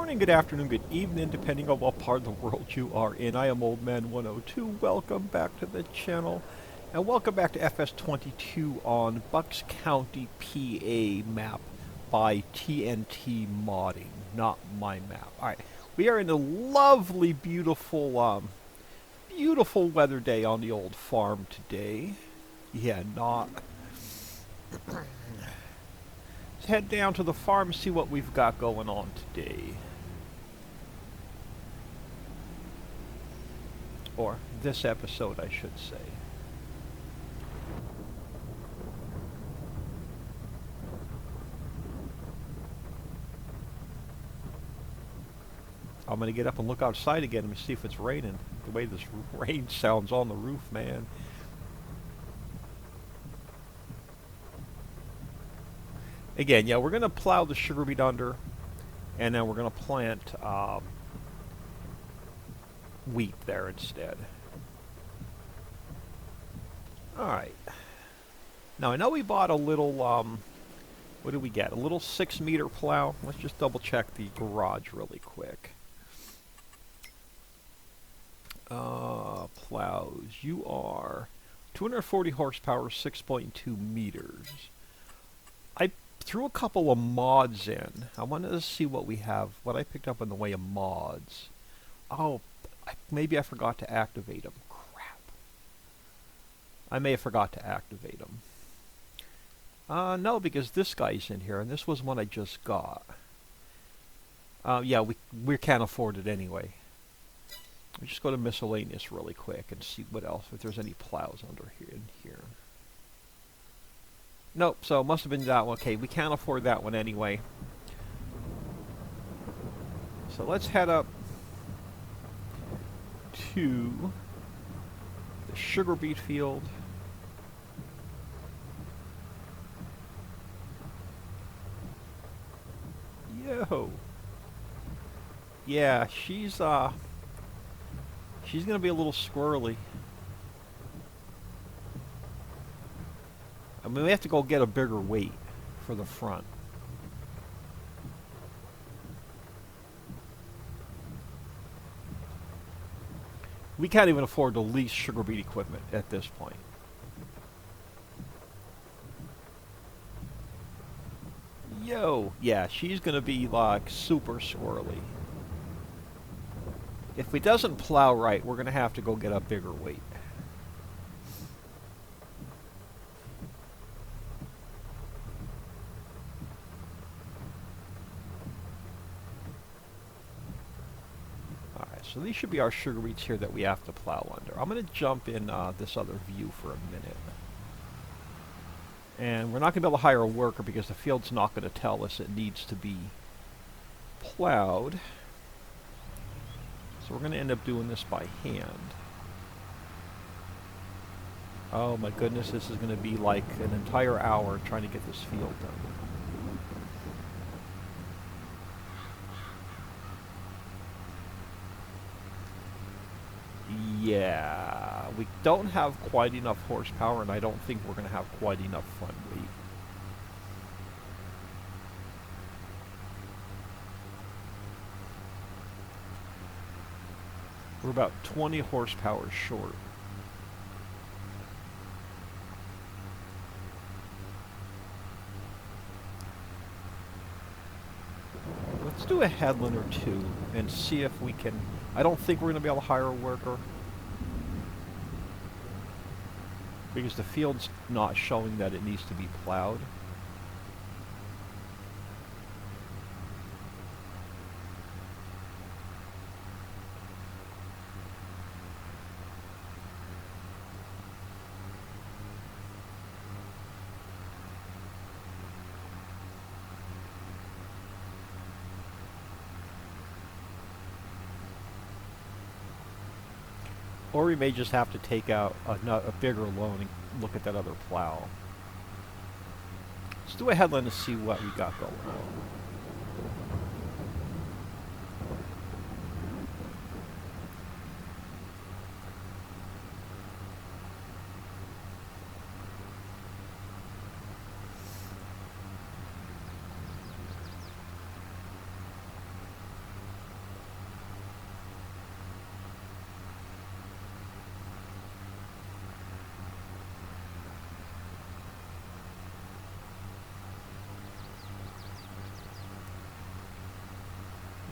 morning, good afternoon, good evening, depending on what part of the world you are in. I am Old Man 102. Welcome back to the channel, and welcome back to FS22 on Bucks County, PA map by TNT Modding, not my map. All right, we are in a lovely, beautiful weather day on the old farm today. Yeah, not. Let's head down to the farm and see what we've got going on today. Or this episode, I should say. I'm going to get up and look outside again and see if it's raining. The way this rain sounds on the roof, man. Again, yeah, we're going to plow the sugar beet under, and then we're going to plant wheat there instead. Alright. Now, I know we bought a little, what did we get? A little 6-meter plow. Let's just double check the garage really quick. Plows. You are 240 horsepower, 6.2 meters. I threw a couple of mods in. I wanted to see what we have, what I picked up in the way of mods. Oh, maybe I forgot to activate them. Crap. I may have forgot to activate them. No, because this guy's in here, and this was one I just got. Yeah, we can't afford it anyway. We'll just go to miscellaneous really quick and see what else, if there's any plows under here in here. Nope, so it must have been that one. Okay, we can't afford that one anyway. So let's head up to the sugar beet field. Yo. Yeah, she's gonna be a little squirrely. I mean, we have to go get a bigger weight for the front. We can't even afford to lease sugar beet equipment at this point. Yo, yeah, she's gonna be like super squirrely. If we doesn't plow right, we're gonna have to go get a bigger weight. Alright, so these should be our sugar beets here that we have to plow under. I'm gonna jump in this other view for a minute. And we're not going to be able to hire a worker because the field's not going to tell us it needs to be plowed. So we're going to end up doing this by hand. Oh my goodness, this is going to be like an entire hour trying to get this field done. Yeah, we don't have quite enough horsepower, and I don't think we're going to have quite enough front weight. We're about 20 horsepower short. Let's do a headland or two and see if we can... I don't think we're going to be able to hire a worker, because the field's not showing that it needs to be plowed. Or we may just have to take out a bigger loan and look at that other plow. Let's do a headland to see what we got going on.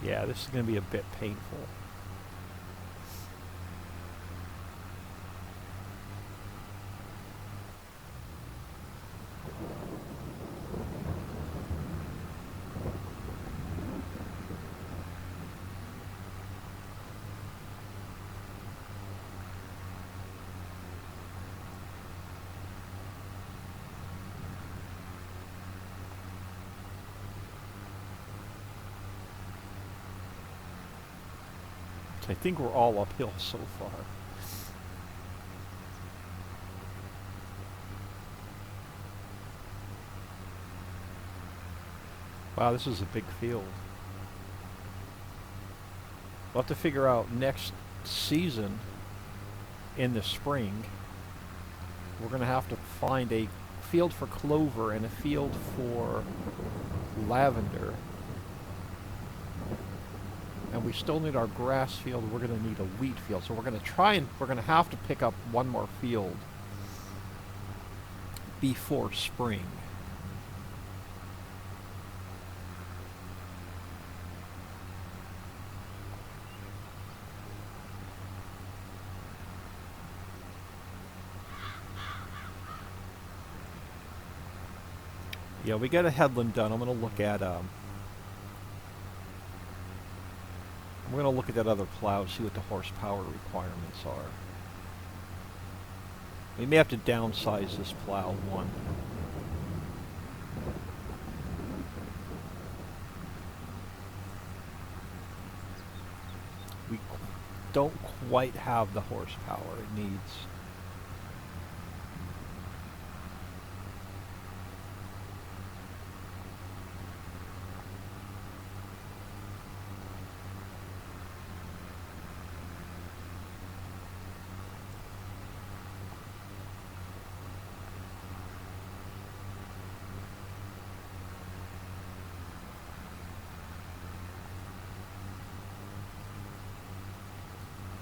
Yeah, this is going to be a bit painful. I think we're all uphill so far. Wow, this is a big field. We'll have to figure out next season in the spring. We're going to have to find a field for clover and a field for lavender. And we still need our grass field. We're going to need a wheat field. So we're going to have to pick up one more field before spring. Yeah, we got a headland done. I'm going to look at we're going to look at that other plow, see what the horsepower requirements are. We may have to downsize this plow one. We don't quite have the horsepower it needs.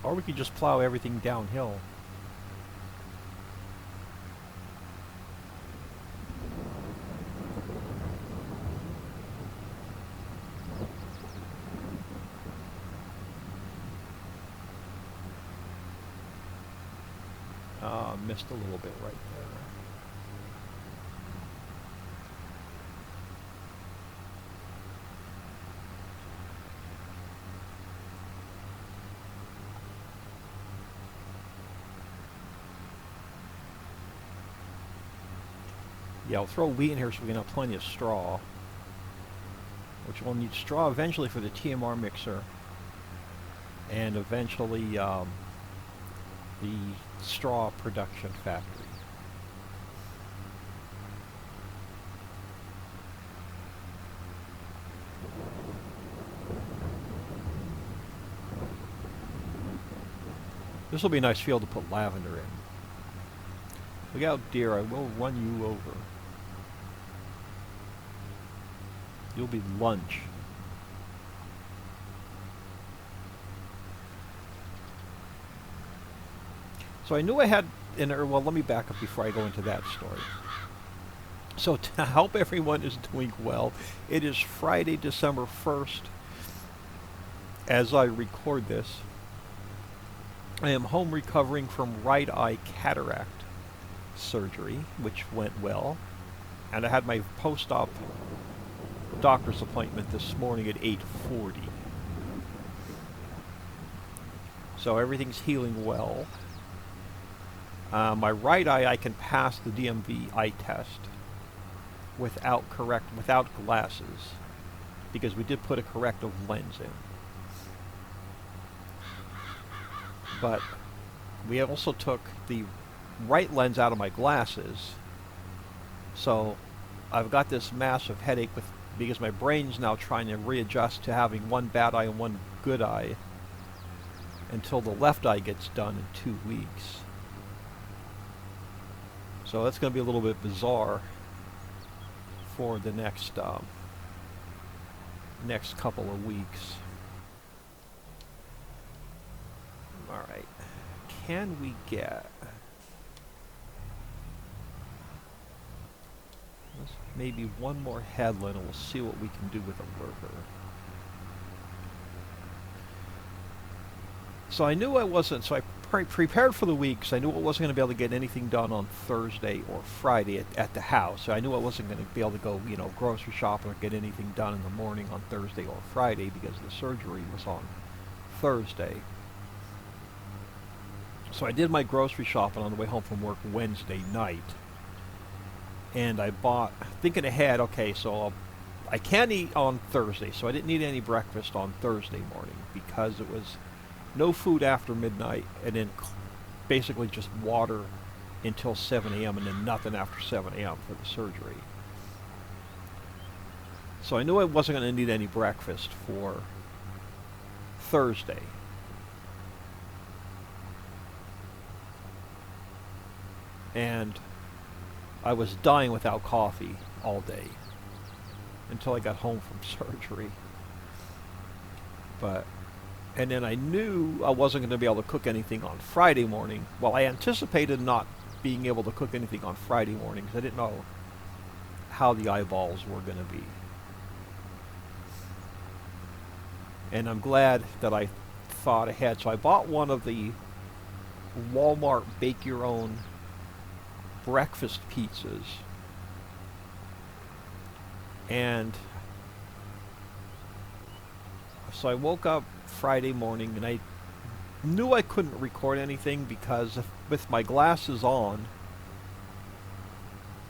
Or we could just plow everything downhill. Missed a little bit right there. Yeah, I'll throw wheat in here so we can have plenty of straw. Which we'll need straw eventually for the TMR mixer. And eventually the straw production factory. This will be a nice field to put lavender in. Look out, dear, I will run you over. You'll be lunch. So I knew I had, well, let me back up before I go into that story. So to help everyone is doing well, it is Friday, December 1st. As I record this, I am home recovering from right eye cataract surgery, which went well. And I had my post-op doctor's appointment this morning at 8:40. So everything's healing well. My right eye, I can pass the DMV eye test without glasses, because we did put a corrective lens in. But we also took the right lens out of my glasses, so I've got this massive headache because my brain's now trying to readjust to having one bad eye and one good eye until the left eye gets done in 2 weeks. So that's going to be a little bit bizarre for the next couple of weeks. All right, can we get maybe one more headland, and we'll see what we can do with a worker. So I knew I wasn't, so I prepared for the week because I knew I wasn't going to be able to get anything done on Thursday or Friday at the house. So I knew I wasn't going to be able to go, grocery shopping or get anything done in the morning on Thursday or Friday because the surgery was on Thursday. So I did my grocery shopping on the way home from work Wednesday night. And I bought, thinking ahead, okay, so I can't eat on Thursday, so I didn't need any breakfast on Thursday morning because it was no food after midnight and then basically just water until 7 a.m. and then nothing after 7 a.m. for the surgery. So I knew I wasn't going to need any breakfast for Thursday. And I was dying without coffee all day until I got home from surgery. And then I knew I wasn't going to be able to cook anything on Friday morning. Well, I anticipated not being able to cook anything on Friday morning because I didn't know how the eyeballs were going to be. And I'm glad that I thought ahead. So I bought one of the Walmart bake your own breakfast pizzas. And so I woke up Friday morning and I knew I couldn't record anything because with my glasses on,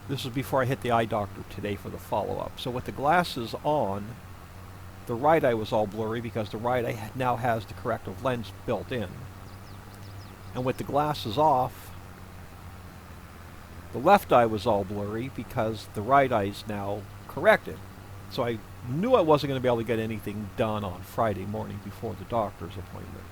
this was before I hit the eye doctor today for the follow-up. So with the glasses on, the right eye was all blurry because the right eye now has the corrective lens built in. And with the glasses off, the left eye was all blurry because the right eye is now corrected. So I knew I wasn't going to be able to get anything done on Friday morning before the doctor's appointment.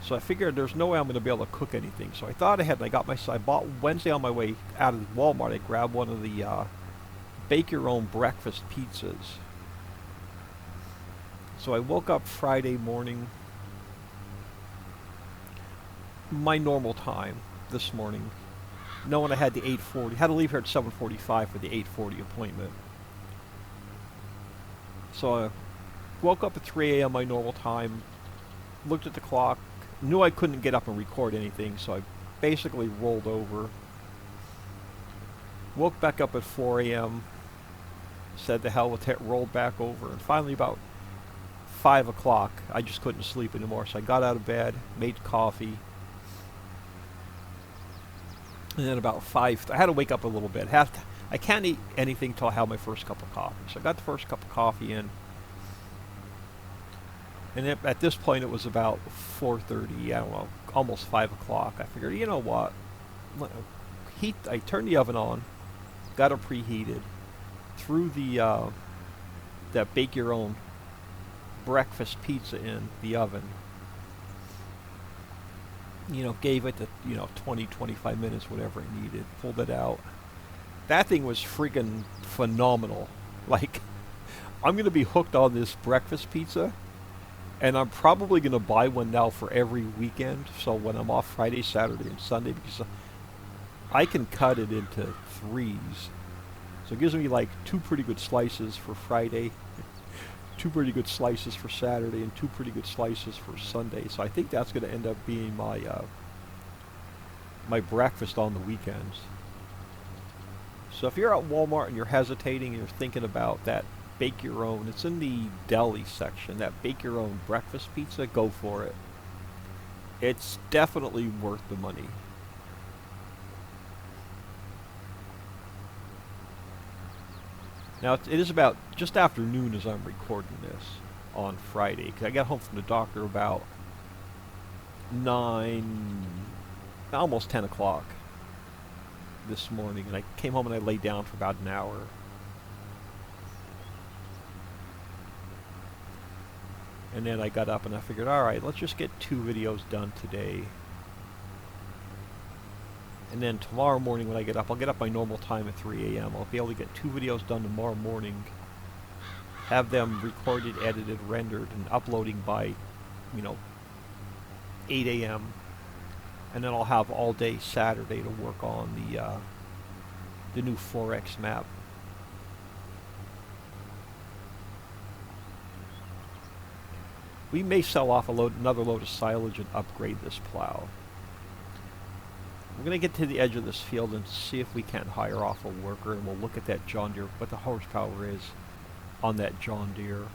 So I figured there's no way I'm going to be able to cook anything. So I thought ahead and I bought Wednesday on my way out of Walmart. I grabbed one of the bake your own breakfast pizzas. So I woke up Friday morning, my normal time this morning, knowing I had the 8:40, had to leave here at 7:45 for the 8:40 appointment. So I woke up at 3 a.m. my normal time, looked at the clock, knew I couldn't get up and record anything, so I basically rolled over. Woke back up at 4 a.m., said the hell with it, rolled back over, and finally about 5 o'clock, I just couldn't sleep anymore, so I got out of bed, made coffee, and then about 5, I had to wake up a little bit. I can't eat anything till I have my first cup of coffee. So I got the first cup of coffee in. And at this point it was about 4:30, I don't know, almost 5 o'clock. I figured, you know what? I turned the oven on, got it preheated, threw the that bake your own breakfast pizza in the oven. Gave it the 20, 25 minutes, whatever it needed, pulled it out. That thing was freaking phenomenal. Like, I'm going to be hooked on this breakfast pizza, and I'm probably going to buy one now for every weekend, so when I'm off Friday, Saturday, and Sunday, because I can cut it into threes. So it gives me like 2 pretty good slices for Friday, 2 pretty good slices for Saturday, and 2 pretty good slices for Sunday. So I think that's going to end up being my my breakfast on the weekends. So if you're at Walmart and you're hesitating and you're thinking about that bake your own, it's in the deli section, that bake your own breakfast pizza, go for it. It's definitely worth the money. Now, it is about just after noon as I'm recording this on Friday, because I got home from the doctor about 9, almost 10 o'clock this morning, and I came home and I laid down for about an hour. And then I got up and I figured, alright, let's just get 2 videos done today. And then tomorrow morning when I get up, I'll get up my normal time at 3 a.m. I'll be able to get 2 videos done tomorrow morning, have them recorded, edited, rendered, and uploading by, 8 a.m. And then I'll have all day Saturday to work on the new Forex map. We may sell off another load of silage and upgrade this plow. We're going to get to the edge of this field and see if we can't hire off a worker, and we'll look at that John Deere, what the horsepower is on that John Deere.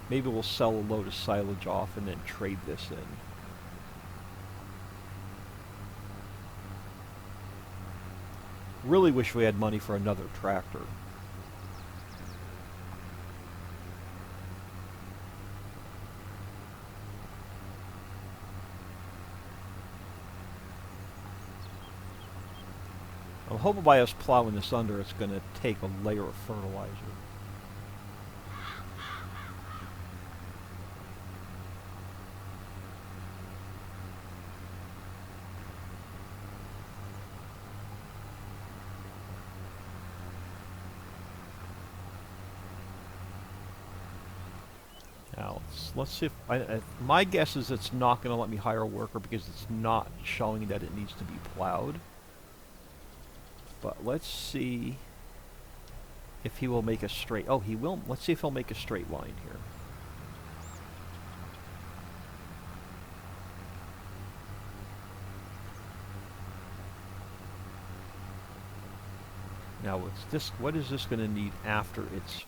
Maybe we'll sell a load of silage off and then trade this in. Really wish we had money for another tractor. I'm hoping by us plowing this under, it's going to take a layer of fertilizer. Now, let's see if... my guess is it's not going to let me hire a worker because it's not showing that it needs to be plowed. But let's see if he will make a straight... Oh, he will. Let's see if he'll make a straight line here. Now, what is this going to need after it's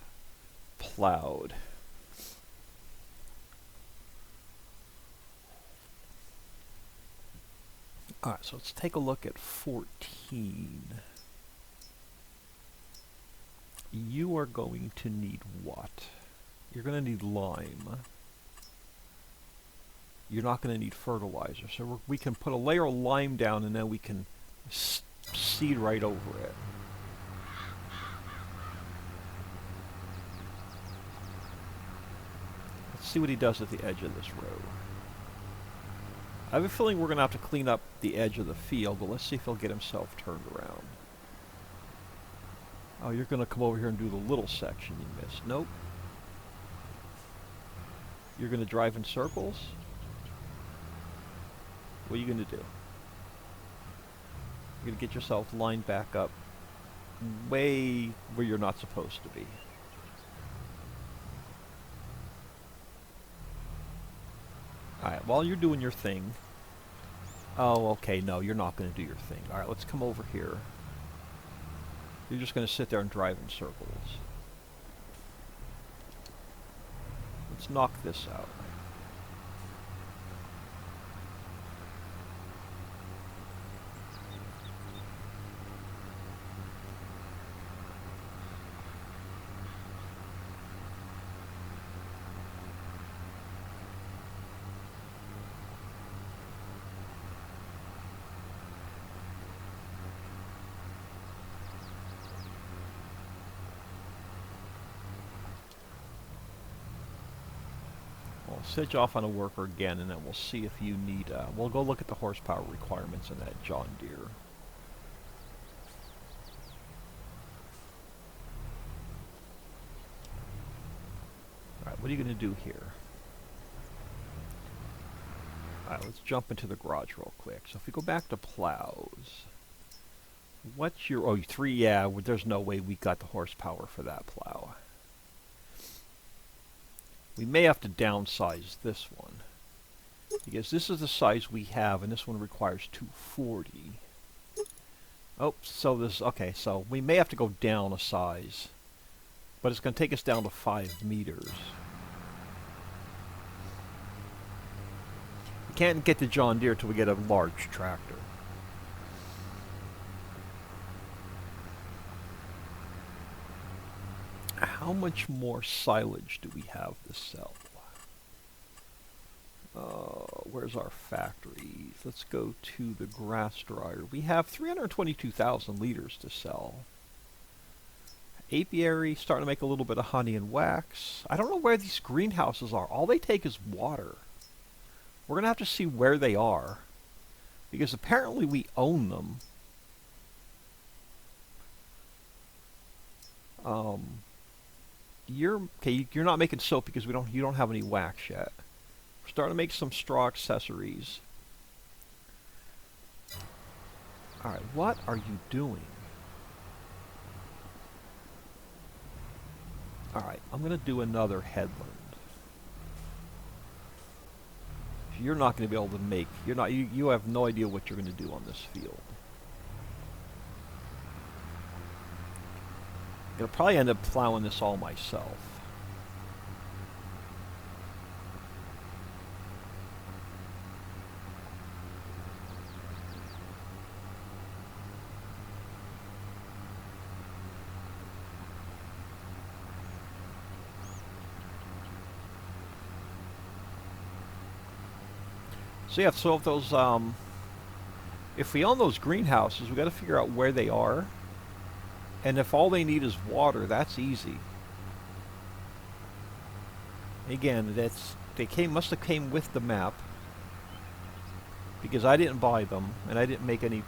plowed? Alright, so let's take a look at 14. You are going to need what? You're going to need lime. You're not going to need fertilizer. So we can put a layer of lime down and then we can seed right over it. Let's see what he does at the edge of this row. I have a feeling we're going to have to clean up the edge of the field, but let's see if he'll get himself turned around. Oh, you're going to come over here and do the little section you missed. Nope. You're going to drive in circles? What are you going to do? You're going to get yourself lined back up way where you're not supposed to be. Alright, while you're doing your thing... Oh, okay, no, you're not going to do your thing. Alright, let's come over here. You're just going to sit there and drive in circles. Let's knock this out. Set you off on a worker again, and then we'll see if you need... we'll go look at the horsepower requirements in that John Deere. Alright, what are you going to do here? Alright, let's jump into the garage real quick. So if we go back to plows... What's your... Oh, 3, yeah, there's no way we got the horsepower for that plow. We may have to downsize this one, because this is the size we have, and this one requires 240. Oh, so this, okay, so we may have to go down a size, but it's going to take us down to 5 meters. We can't get the John Deere till we get a large tractor. How much more silage do we have to sell? Where's our factories? Let's go to the grass dryer. We have 322,000 liters to sell. Apiary, starting to make a little bit of honey and wax. I don't know where these greenhouses are. All they take is water. We're going to have to see where they are, because apparently we own them. You're not making soap because you don't have any wax yet. We're starting to make some straw accessories. Alright, what are you doing? Alright, I'm going to do another headland. You're not going to be able to make... You have no idea what you're going to do on this field. I'll probably end up plowing this all myself. So yeah, so if those, if we own those greenhouses, we got to figure out where they are. And if all they need is water, that's easy. Again, must have came with the map, because I didn't buy them, and I didn't make any.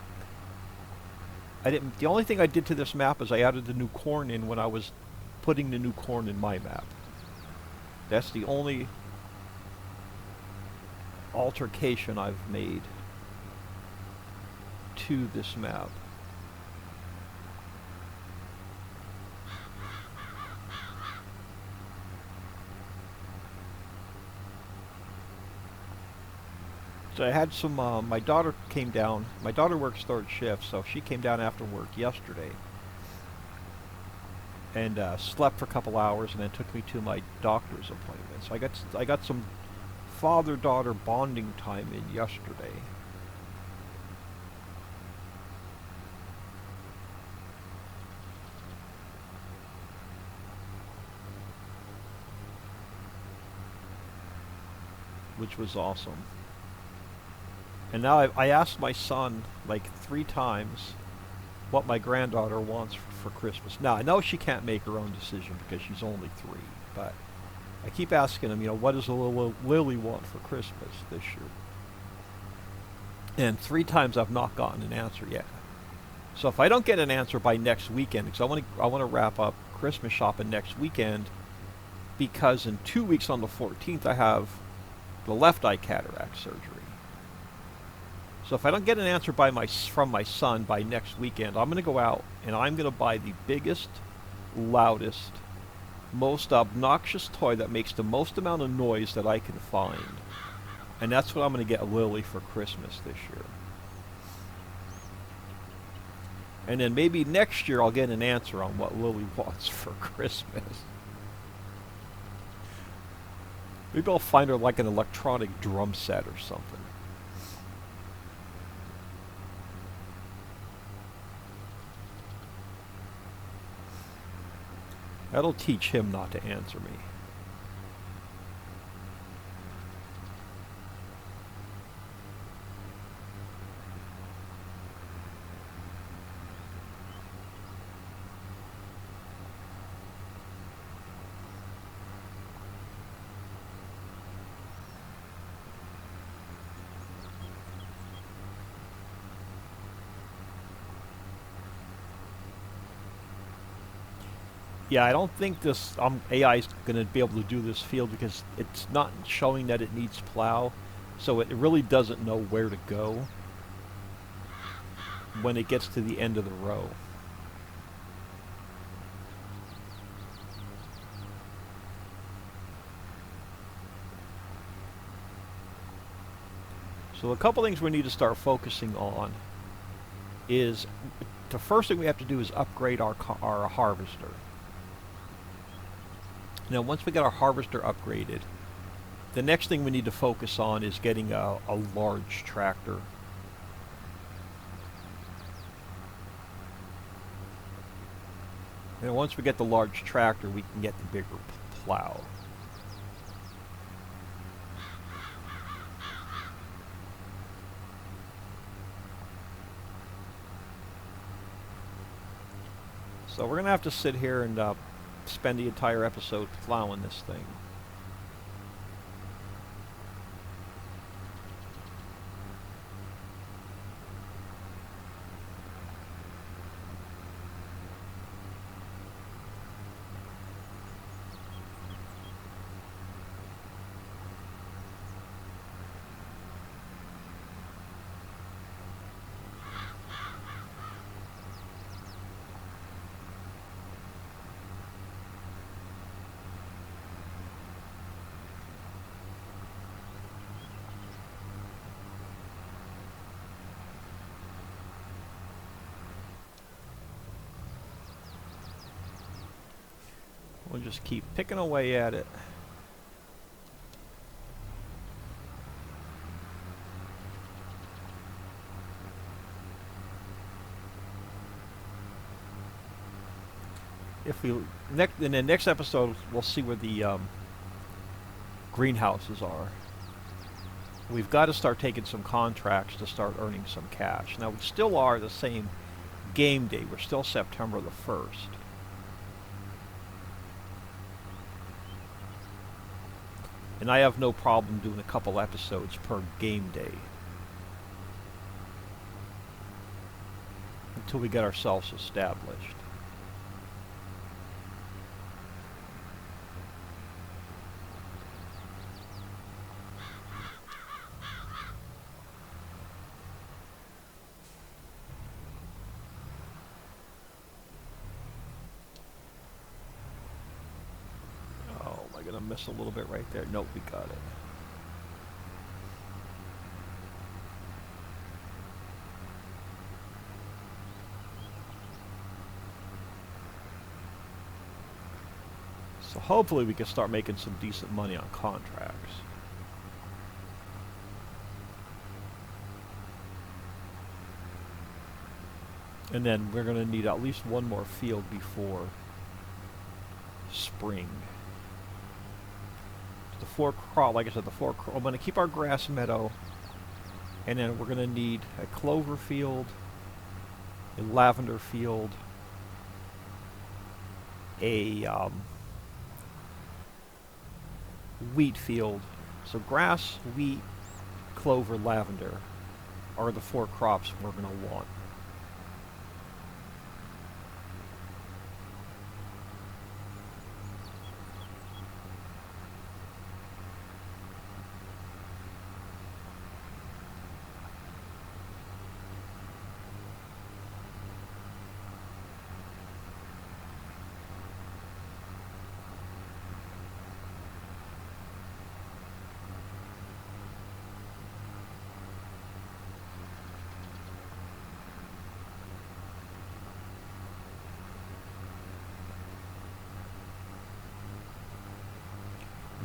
The only thing I did to this map is I added the new corn in when I was putting the new corn in my map. That's the only altercation I've made to this map. So I had some, my daughter came down. My daughter works third shift, so she came down after work yesterday. And slept for a couple hours and then took me to my doctor's appointment. So I got some father-daughter bonding time in yesterday. Which was awesome. And now I asked my son like 3 times what my granddaughter wants for Christmas. Now, I know she can't make her own decision because she's only 3, but I keep asking him, what does little Lily want for Christmas this year? And 3 times I've not gotten an answer yet. So if I don't get an answer by next weekend, because I want to wrap up Christmas shopping next weekend, because in 2 weeks on the 14th I have the left eye cataract surgery. So if I don't get an answer from my son by next weekend, I'm going to go out and I'm going to buy the biggest, loudest, most obnoxious toy that makes the most amount of noise that I can find. And that's what I'm going to get Lily for Christmas this year. And then maybe next year I'll get an answer on what Lily wants for Christmas. Maybe I'll find her like an electronic drum set or something. That'll teach him not to answer me. Yeah, I don't think this AI is going to be able to do this field because it's not showing that it needs plow, so it really doesn't know where to go when it gets to the end of the row. So a couple things we need to start focusing on is the first thing we have to do is upgrade our harvester. Now, once we get our harvester upgraded, the next thing we need to focus on is getting a large tractor. And once we get the large tractor, we can get the bigger plow. So we're going to have to sit here and spend the entire episode plowing this thing. We'll just keep picking away at it. If we in the next episode, we'll see where the greenhouses are. We've got to start taking some contracts to start earning some cash. Now we still are the same game day. We're still September the 1st. And I have no problem doing a couple episodes per game day. Until we get ourselves established. Miss a little bit right there. Nope, we got it. So hopefully we can start making some decent money on contracts. And then we're going to need at least one more field before spring. The 4 crop, like I said, I'm going to keep our grass meadow, and then we're going to need a clover field, a lavender field, a wheat field. So grass, wheat, clover, lavender are the 4 crops we're going to want.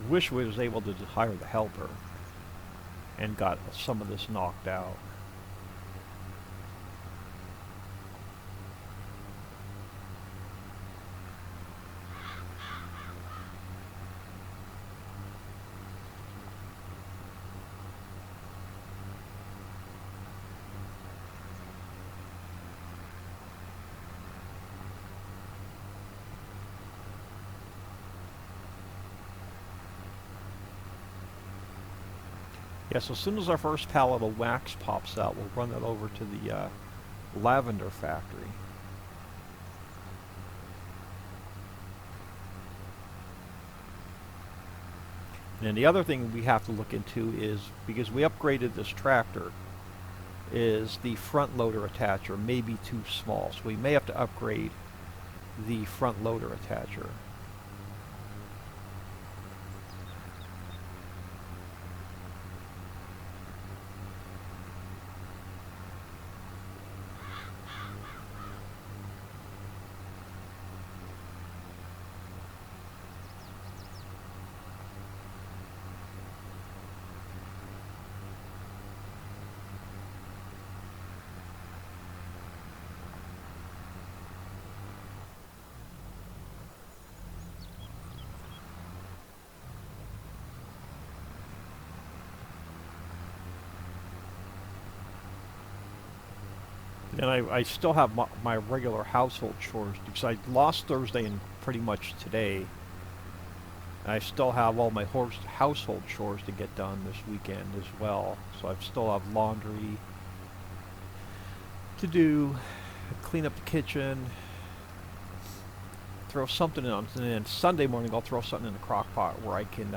Wish we was able to hire the helper and got some of this knocked out. Yeah, so as soon as our first pallet of wax pops out, we'll run that over to the lavender factory. And then the other thing we have to look into is, because we upgraded this tractor, is the front loader attacher may be too small. So we may have to upgrade the front loader attacher. And I still have my regular household chores, because I lost Thursday and pretty much today. And I still have all my household chores to get done this weekend as well. So I still have laundry to do, clean up the kitchen, throw something in, and then Sunday morning I'll throw something in the crock pot where I can,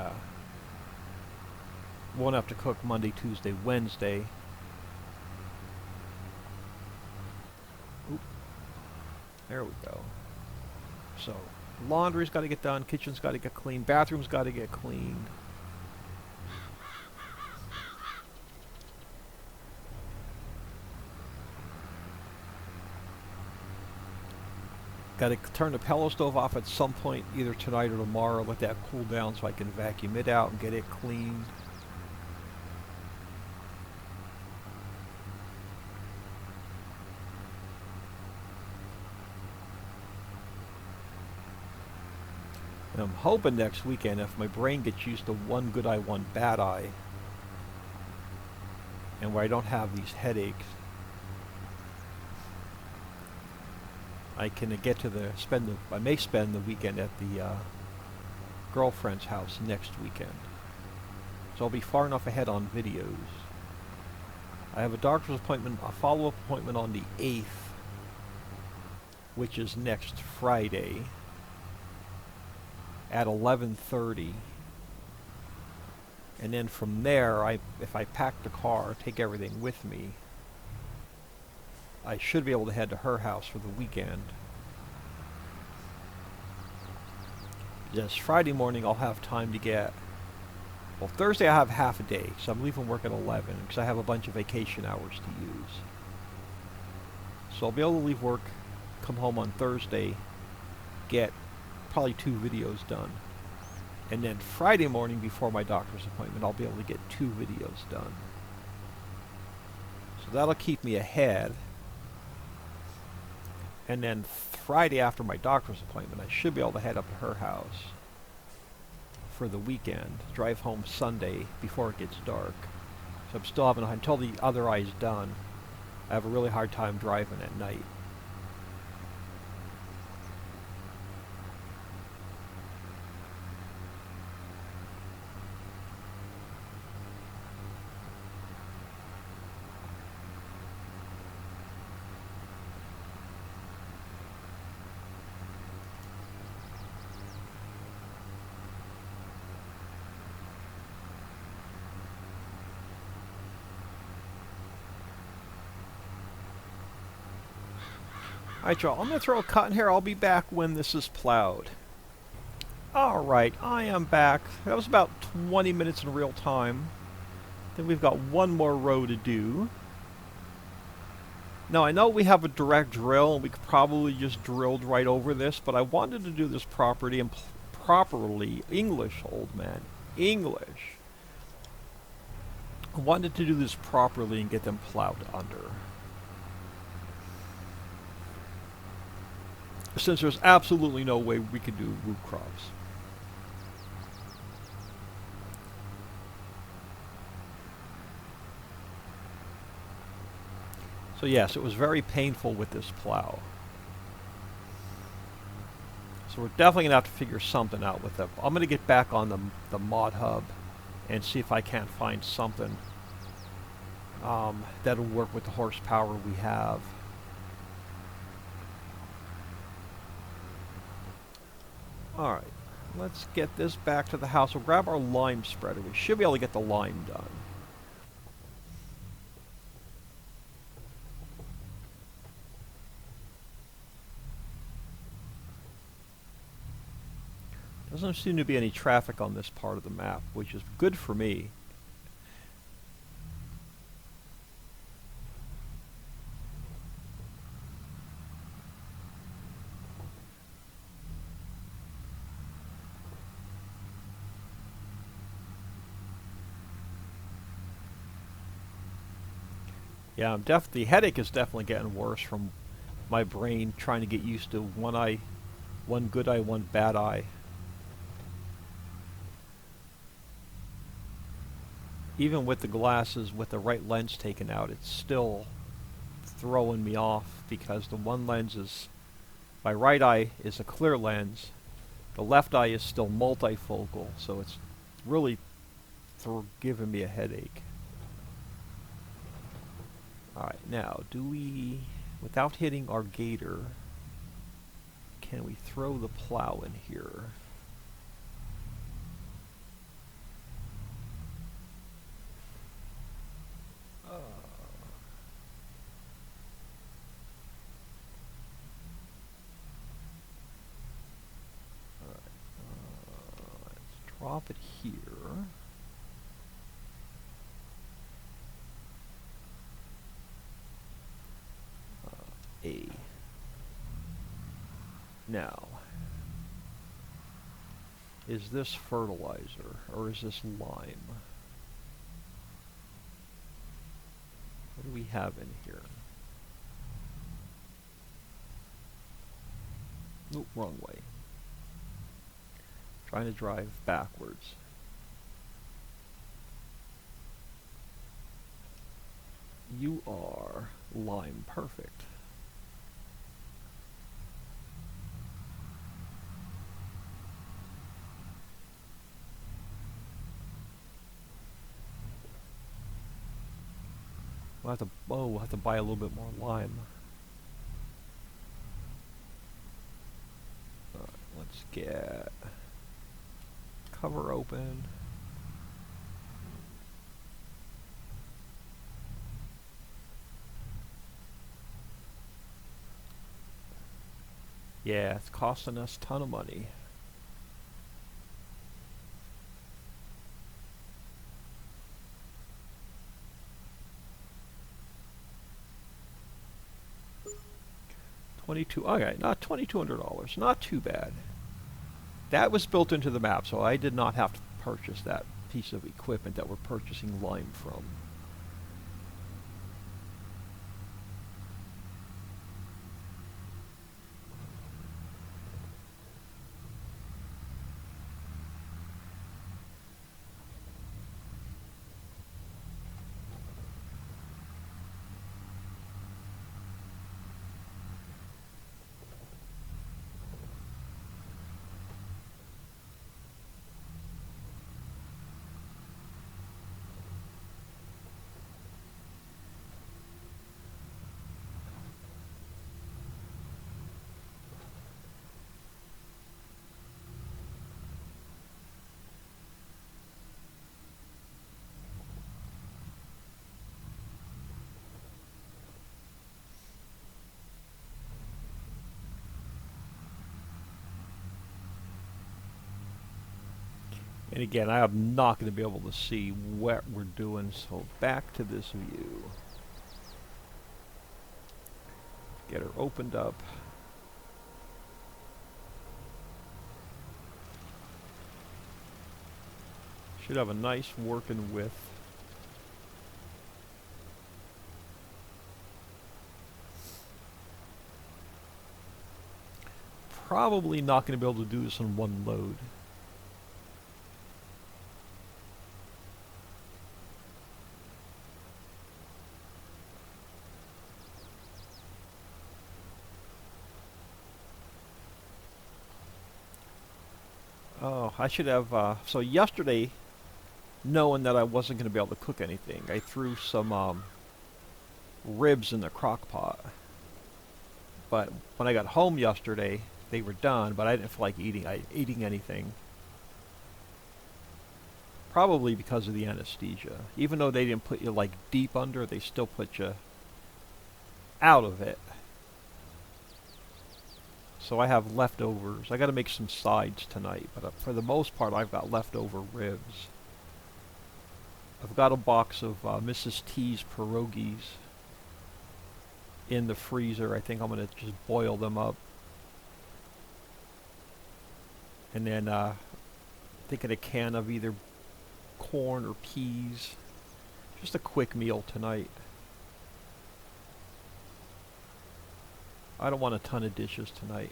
won't have to cook Monday, Tuesday, Wednesday. There we go. So, laundry's got to get done, kitchen's got to get clean, bathroom's got to get cleaned. Got to turn the pellet stove off at some point, either tonight or tomorrow. Let that cool down so I can vacuum it out and get it cleaned. And I'm hoping next weekend, if my brain gets used to one good eye, one bad eye, and where I don't have these headaches, I can get to I may spend the weekend at the girlfriend's house next weekend. So I'll be far enough ahead on videos. I have a doctor's appointment, a follow-up appointment on the 8th, which is next Friday at 11:30. And then from there, if I pack the car, take everything with me, I should be able to head to her house for the weekend. Yes, Friday morning I'll have time to get... Well, Thursday I have half a day, so I'm leaving work at 11, because I have a bunch of vacation hours to use. So I'll be able to leave work, come home on Thursday, get probably 2 videos done. And then Friday morning before my doctor's appointment, I'll be able to get 2 videos done. So that'll keep me ahead. And then Friday after my doctor's appointment, I should be able to head up to her house for the weekend. Drive home Sunday before it gets dark. So I'm still having, until the other eye's done, I have a really hard time driving at night. Alright y'all, I'm going to throw a cut in here. I'll be back when this is plowed. Alright, I am back. That was about 20 minutes in real time. Then we've got one more row to do. Now I know we have a direct drill and we could probably just drilled right over this, but I wanted to do this properly and properly. English, old man. English. I wanted to do this properly and get them plowed under. Since there's absolutely no way we could do root crops. So yes, it was very painful with this plow. So we're definitely going to have to figure something out with it. I'm going to get back on the mod hub and see if I can't find something that'll work with the horsepower we have. Alright, let's get this back to the house. We'll grab our lime spreader. We should be able to get the lime done. Doesn't seem to be any traffic on this part of the map, which is good for me. Yeah, the headache is definitely getting worse from my brain trying to get used to one eye, one good eye, one bad eye. Even with the glasses, with the right lens taken out, it's still throwing me off because the one lens is, my right eye is a clear lens, the left eye is still multifocal, so it's really giving me a headache. Alright, now, do we, without hitting our gator, can we throw the plow in here? Let's drop it here. A. Now, is this fertilizer or is this lime? What do we have in here? Nope, wrong way. Trying to drive backwards. You are lime perfect. We'll have to buy a little bit more lime. Let's get cover open. Yeah, it's costing us a ton of money. Okay, not $2,200. Not too bad. That was built into the map, so I did not have to purchase that piece of equipment that we're purchasing lime from. And again, I am not going to be able to see what we're doing, so back to this view. Get her opened up. Should have a nice working width. Probably not going to be able to do this in one load. Oh, I should have, so yesterday, knowing that I wasn't going to be able to cook anything, I threw some ribs in the crock pot. But when I got home yesterday, they were done, but I didn't feel like eating anything. Probably because of the anesthesia. Even though they didn't put you like deep under, they still put you out of it. So I have leftovers. I got to make some sides tonight, but for the most part I've got leftover ribs. I've got a box of Mrs. T's pierogies in the freezer. I think I'm going to just boil them up. And then thinking a can of either corn or peas. Just a quick meal tonight. I don't want a ton of dishes tonight.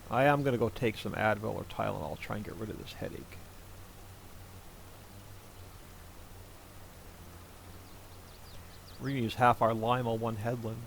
I am going to go take some Advil or Tylenol, try and get rid of this headache. We're going to use half our lime on one headland.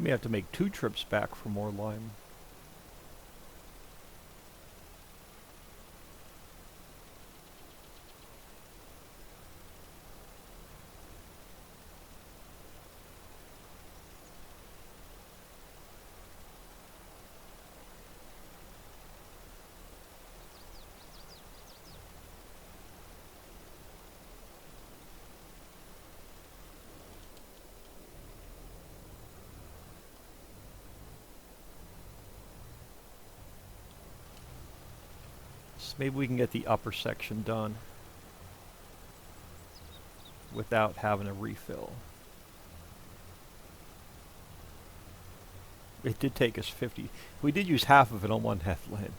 May have to make 2 trips back for more lime. So maybe we can get the upper section done without having a refill. It did take us 50. We did use half of it on one headland.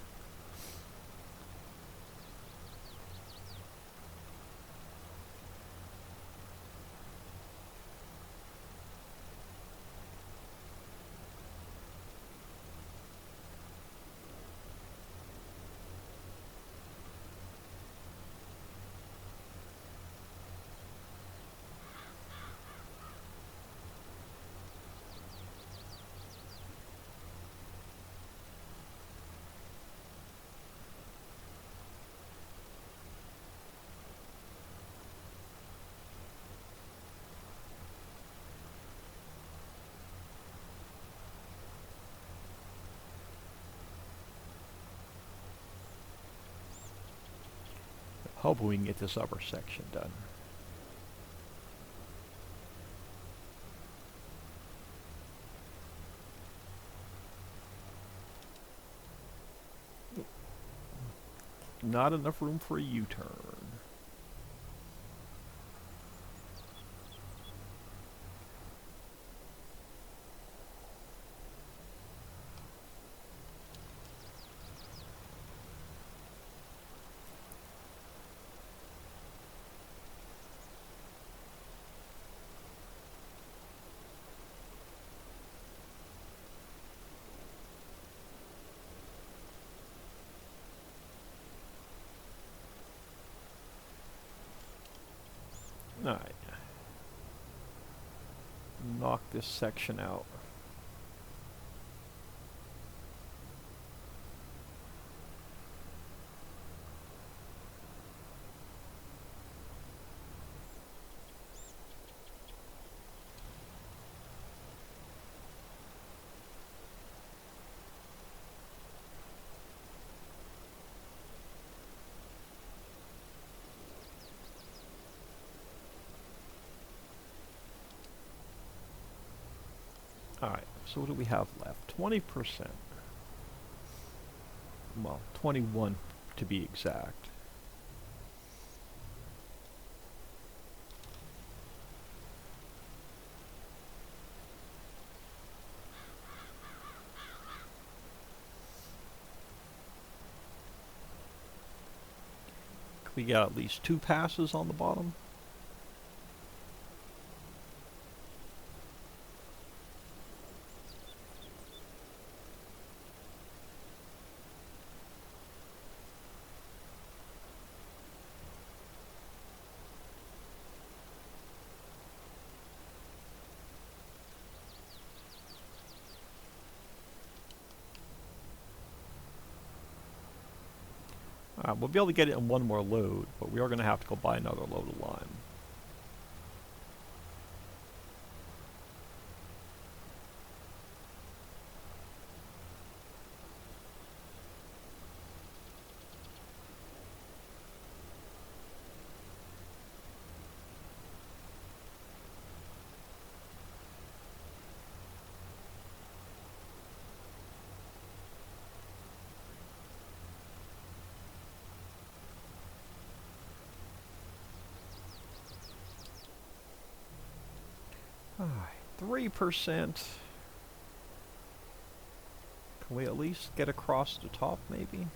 Hopefully we can get this upper section done. Not enough room for a U-turn. Alright. Knock this section out. Alright, so what do we have left? 20%. Well, 21 to be exact. We got at least 2 passes on the bottom. We'll be able to get it in one more load, but we are going to have to go buy another load of lime. Alright, 3%. Can we at least get across the top, maybe?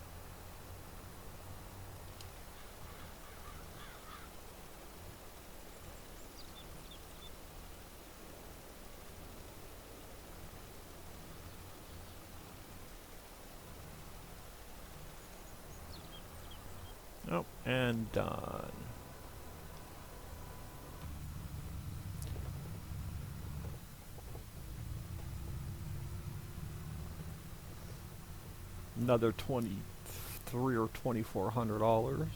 Oh, and done. Another $23 or $2,400.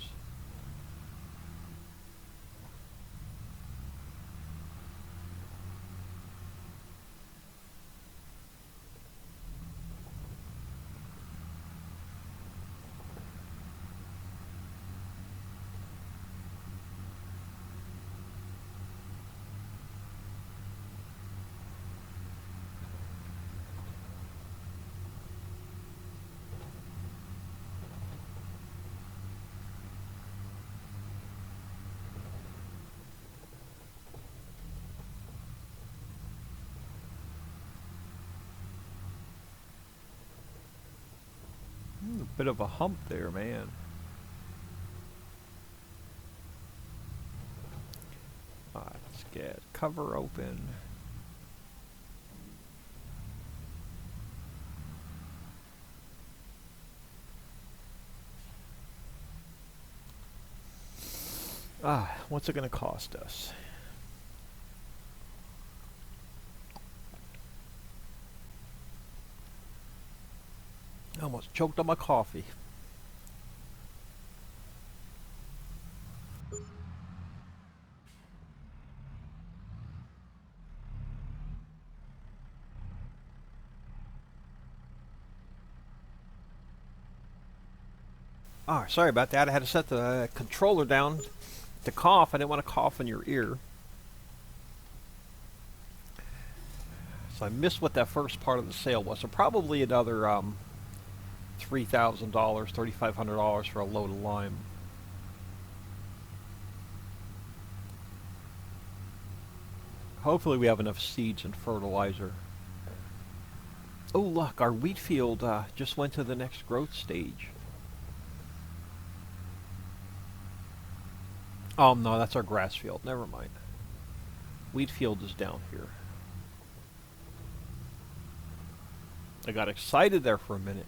A bit of a hump there, man. Alright, let's get cover open. What's it going to cost us? I almost choked on my coffee. Ah, sorry about that. I had to set the controller down to cough. I didn't want to cough in your ear. So I missed what that first part of the sale was. So probably another $3,000, $3,500 for a load of lime. Hopefully we have enough seeds and fertilizer. Oh look, our wheat field just went to the next growth stage. Oh no, that's our grass field. Never mind. Wheat field is down here. I got excited there for a minute.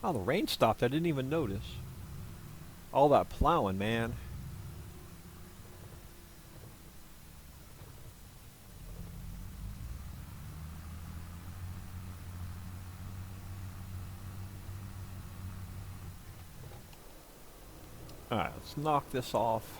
Oh, the rain stopped. I didn't even notice. All that plowing, man. Alright, let's knock this off.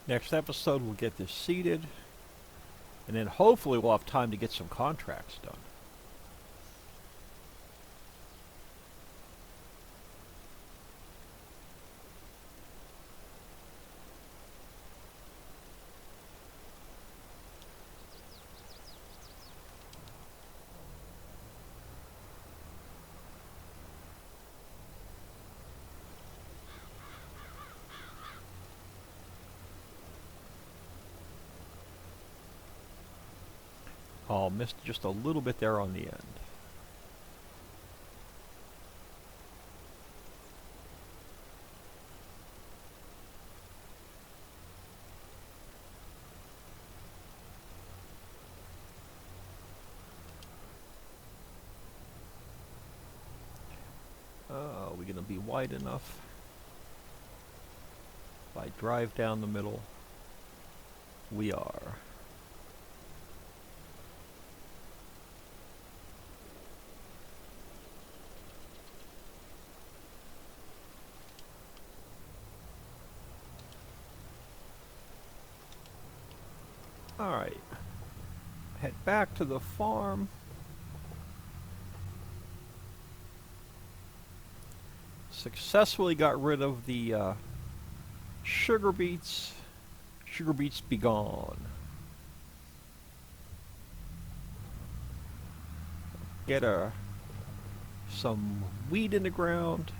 Next episode we'll get this seeded, and then hopefully we'll have time to get some contracts done. Oh, missed just a little bit there on the end. Are we going to be wide enough? If I drive down the middle, we are. Alright, head back to the farm. Successfully got rid of the sugar beets. Sugar beets be gone. get some weed in the ground.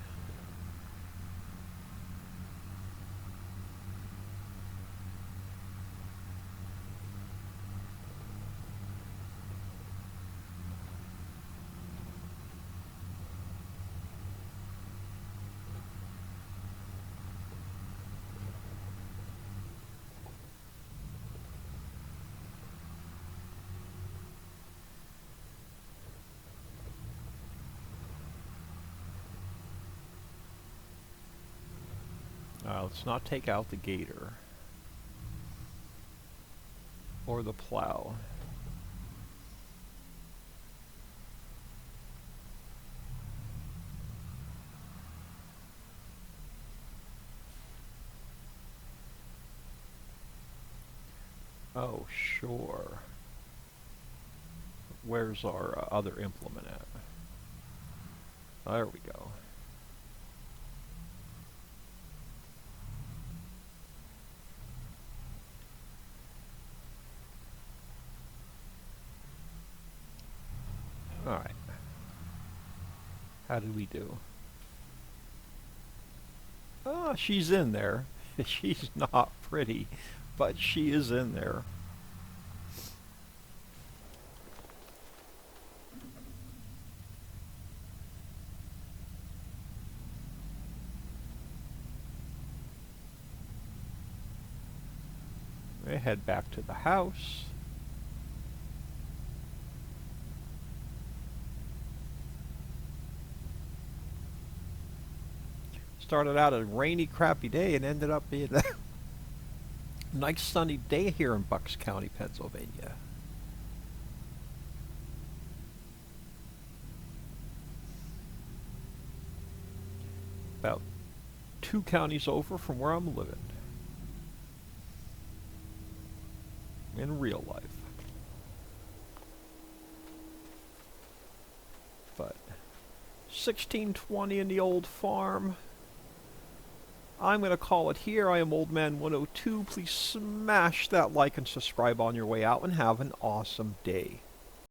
Let's not take out the gator or the plow. Oh, sure. Where's our other implement at? There we go. Alright. How did we do? Oh, she's in there. She's not pretty, but she is in there. We head back to the house. Started out a rainy, crappy day and ended up being a nice sunny day here in Bucks County, Pennsylvania. About 2 counties over from where I'm living. In real life. But 1620 in the old farm. I'm going to call it here. I am Old Man 102. Please smash that like and subscribe on your way out and have an awesome day.